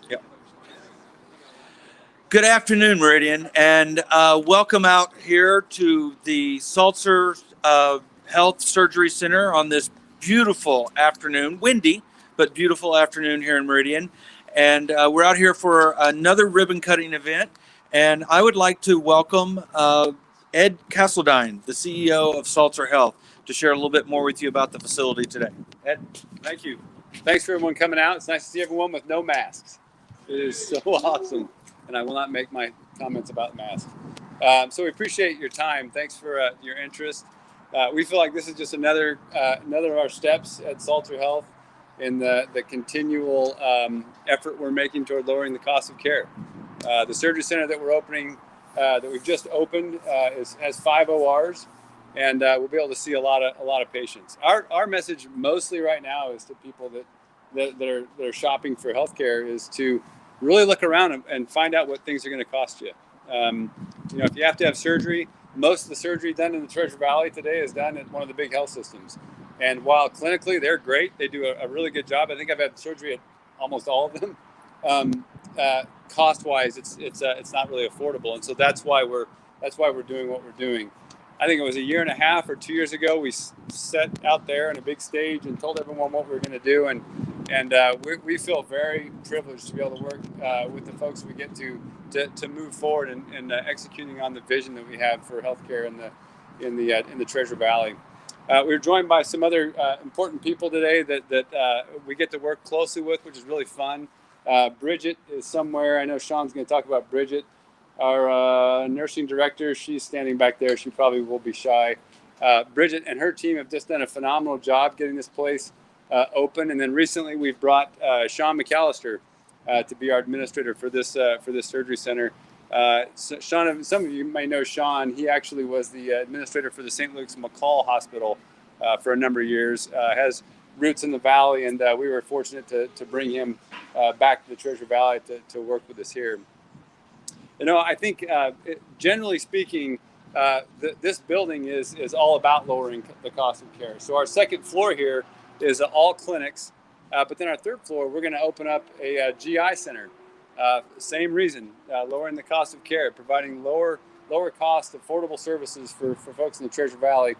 Yep. Good afternoon, Meridian, and welcome out here to the Saltzer Health Surgery Center on this beautiful afternoon, windy, but beautiful afternoon here in Meridian. And we're out here for another ribbon cutting event. And I would like to welcome Ed Castledine, the CEO of Saltzer Health, to share a little bit more with you about the facility today. Ed? Thank you. Thanks for everyone coming out. It's nice to see everyone with no masks. It is so awesome. And I will not make my comments about masks. So we appreciate your time. Thanks for your interest. We feel like this is just another of our steps at Saltzer Health in the continual effort we're making toward lowering the cost of care. The surgery center that we're opening, that we've just opened, has 5 ORs, and we'll be able to see a lot of patients. Our message mostly right now is to people that are shopping for healthcare is to really look around and find out what things are going to cost you. If you have to have surgery, most of the surgery done in the Treasure Valley today is done at one of the big health systems. And while clinically they're great, they do a really good job. I think I've had surgery at almost all of them. Cost-wise, it's not really affordable, and so that's why we're doing what we're doing. I think it was a year and a half or 2 years ago we set out there on a big stage and told everyone what we were going to do, and we feel very privileged to be able to work with the folks we get to move forward and executing on the vision that we have for healthcare in the Treasure Valley. We're joined by some other important people today that we get to work closely with, which is really fun. Bridget is somewhere. I know Sean's going to talk about Bridget, our nursing director. She's standing back there. She probably will be shy. Bridget and her team have just done a phenomenal job getting this place open. And then recently we've brought Sean McAllister to be our administrator for this surgery center. So Sean, some of you may know Sean. He actually was the administrator for the St. Luke's McCall Hospital for a number of years. Has roots in the Valley, and we were fortunate to bring him back to the Treasure Valley to work with us here. I think generally speaking, this building is all about lowering the cost of care. So our second floor here is all clinics, but then our third floor, we're going to open up a GI center. Same reason, lowering the cost of care, providing lower cost, affordable services for folks in the Treasure Valley.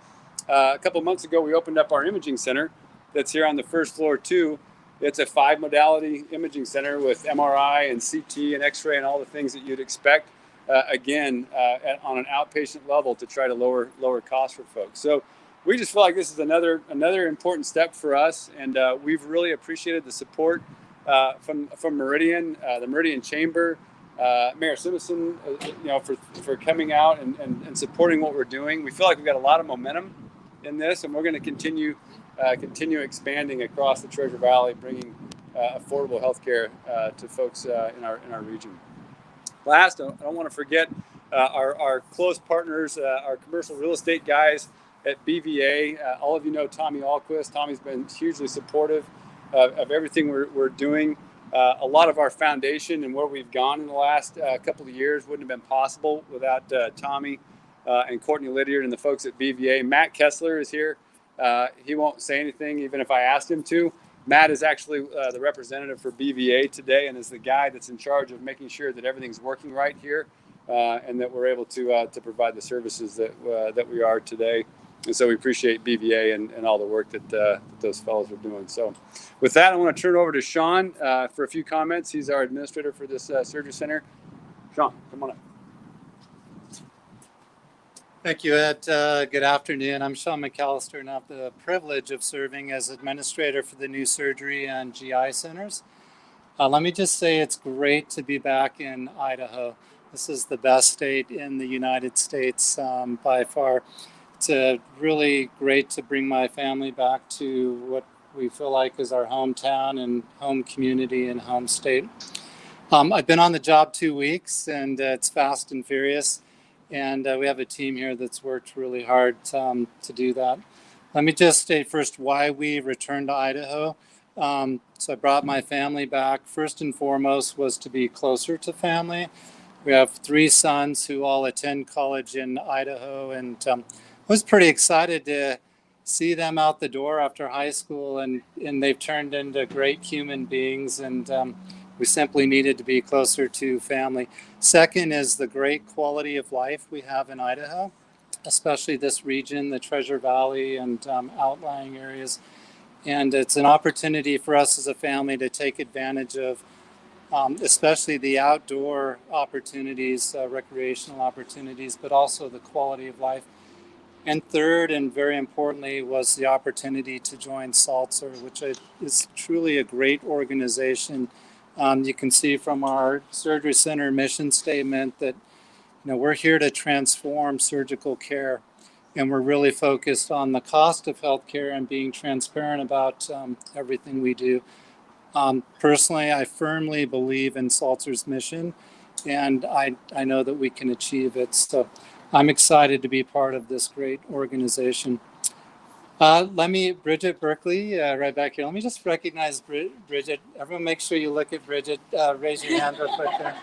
A couple months ago, we opened up our imaging center that's here on the first floor too. It's a 5-modality imaging center with MRI and CT and X-ray and all the things that you'd expect, on an outpatient level to try to lower costs for folks. So we just feel like this is another important step for us, and we've really appreciated the support from Meridian, the Meridian Chamber, Mayor Simpson, for coming out and supporting what we're doing. We feel like we've got a lot of momentum in this, and we're going to continue expanding across the Treasure Valley, bringing affordable healthcare to folks in our region. Last, I don't want to forget our close partners, our commercial real estate guys at BVA. All of you know Tommy Alquist. Tommy's been hugely supportive of everything we're doing. A lot of our foundation and where we've gone in the last couple of years wouldn't have been possible without Tommy and Courtney Lydiard and the folks at BVA. Matt Kessler is here. He won't say anything even if I asked him to. Matt is actually the representative for BVA today and is the guy that's in charge of making sure that everything's working right here and that we're able to provide the services that we are today. And so we appreciate BVA and all the work that those fellows are doing. So with that, I want to turn it over to Sean for a few comments. He's our administrator for this surgery center. Sean, come on up. Thank you, Ed. Good afternoon. I'm Sean McAllister, and I have the privilege of serving as administrator for the new surgery and GI centers. Let me just say it's great to be back in Idaho. This is the best state in the United States by far. It's really great to bring my family back to what we feel like is our hometown and home community and home state. I've been on the job 2 weeks, and it's fast and furious. And we have a team here that's worked really hard to do that. Let me just state first why we returned to Idaho. So I brought my family back. First and foremost was to be closer to family. We have 3 sons who all attend college in Idaho, and I was pretty excited to see them out the door after high school, and they've turned into great human beings, and We simply needed to be closer to family. Second is the great quality of life we have in Idaho, especially this region, the Treasure Valley and outlying areas. And it's an opportunity for us as a family to take advantage of especially the outdoor opportunities, recreational opportunities, but also the quality of life. And third, and very importantly, was the opportunity to join Saltzer, which is truly a great organization. You can see from our surgery center mission statement that we're here to transform surgical care, and we're really focused on the cost of healthcare and being transparent about everything we do. Personally, I firmly believe in Saltzer's mission, and I know that we can achieve it. So I'm excited to be part of this great organization. Bridget Berkeley, right back here. Let me just recognize Bridget. Everyone make sure you look at Bridget. Raise your hand real quick there.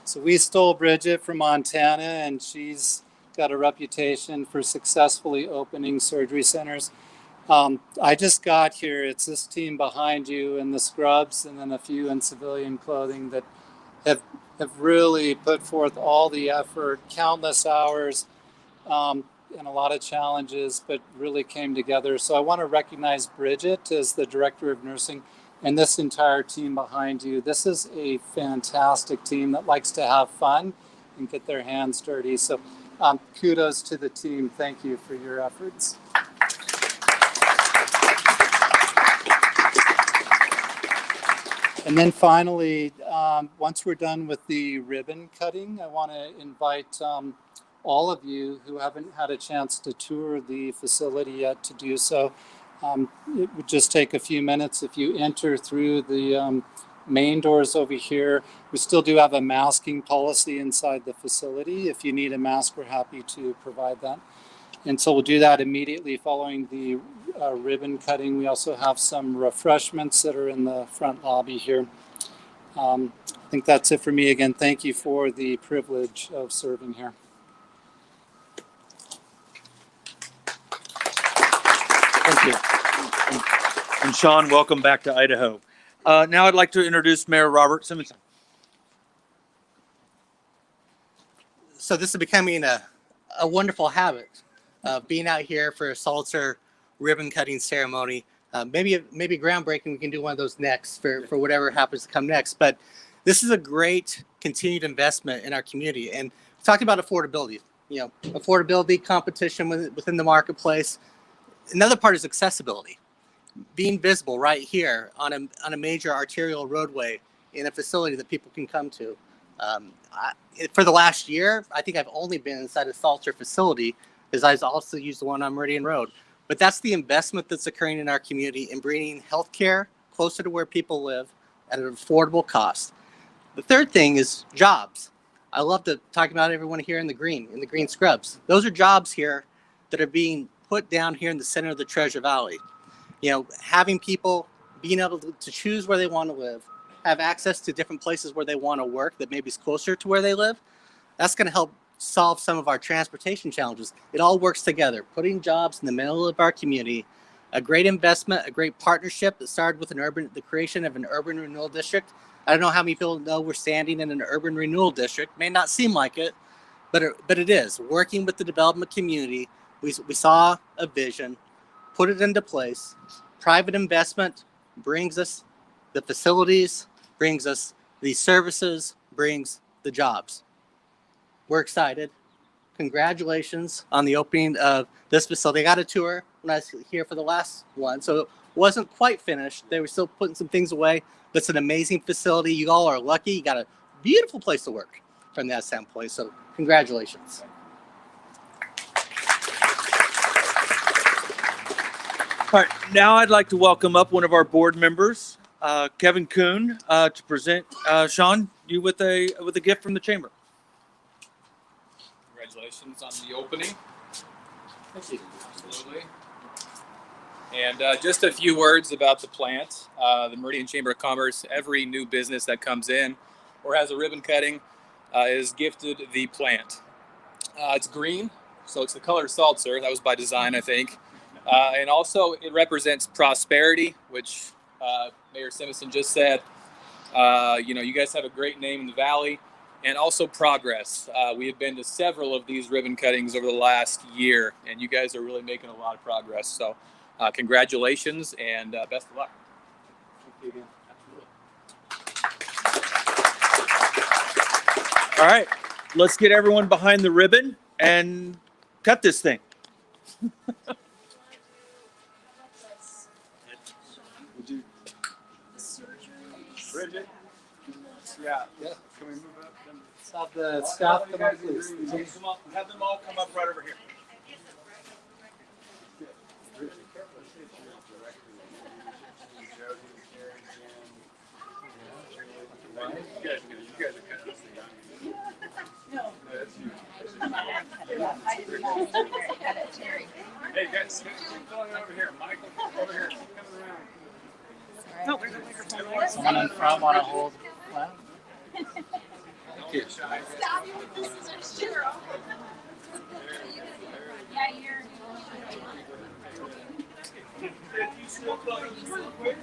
So we stole Bridget from Montana, and she's got a reputation for successfully opening surgery centers. I just got here. It's this team behind you in the scrubs and then a few in civilian clothing that have really put forth all the effort, countless hours, and a lot of challenges, but really came together. So I want to recognize Bridget as the Director of Nursing and this entire team behind you. This is a fantastic team that likes to have fun and get their hands dirty. So kudos to the team. Thank you for your efforts. And then finally, once we're done with the ribbon cutting, I want to invite all of you who haven't had a chance to tour the facility yet to do so. It would just take a few minutes. If you enter through the main doors over here, we still do have a masking policy inside the facility. If you need a mask, we're happy to provide that. And so we'll do that immediately following the ribbon cutting. We also have some refreshments that are in the front lobby here. I think that's it for me. Again, thank you for the privilege of serving here. Thank you. And Sean, welcome back to Idaho. Now I'd like to introduce Mayor Robert Simonson. So this is becoming a wonderful habit of being out here for a Saltzer ribbon cutting ceremony. Maybe groundbreaking. We can do one of those next for whatever happens to come next. But this is a great continued investment in our community. And talking about affordability, affordability, competition within the marketplace. Another part is accessibility, being visible right here on a major arterial roadway in a facility that people can come to. For the last year, I think I've only been inside a Saltzer facility because I've also used the one on Meridian Road. But that's the investment that's occurring in our community in bringing healthcare closer to where people live at an affordable cost. The third thing is jobs. I love to talk about everyone here in the green scrubs. Those are jobs here that are being put down here in the center of the Treasure Valley. Having people being able to choose where they want to live, have access to different places where they want to work that maybe is closer to where they live, that's going to help solve some of our transportation challenges. It all works together, putting jobs in the middle of our community, a great investment, a great partnership that started with the creation of an urban renewal district. I don't know how many people know we're standing in an urban renewal district. May not seem like it, but it is. Working with the development community, we saw a vision, put it into place. Private investment brings us the facilities, brings us the services, brings the jobs. We're excited. Congratulations on the opening of this facility. I got a tour when I was here for the last one, so it wasn't quite finished. They were still putting some things away, but it's an amazing facility. You all are lucky. You got a beautiful place to work from that standpoint, so congratulations. All right, now I'd like to welcome up one of our board members, Kevin Kuhn, to present Sean, you with a gift from the chamber. Congratulations on the opening. Thank you. Absolutely. And just a few words about the plant. The Meridian Chamber of Commerce, every new business that comes in or has a ribbon cutting is gifted the plant. It's green, so it's the color Saltzer. That was by design, I think. And also it represents prosperity, which Mayor Simonson just said. You guys have a great name in the Valley, and also progress. We have been to several of these ribbon cuttings over the last year, and you guys are really making a lot of progress. So congratulations and best of luck. Thank you again. All right, let's get everyone behind the ribbon and cut this thing. Bridget? Yeah. Can we move up? Let's have the staff come up, please. Come on, have them all come up right over here. You guys are kind of this thing on. No, that's you. Hey guys, keep going over here. Michael, over here. Keep coming around. Someone in front want to hold flat? Don't get shy. If you still real quick,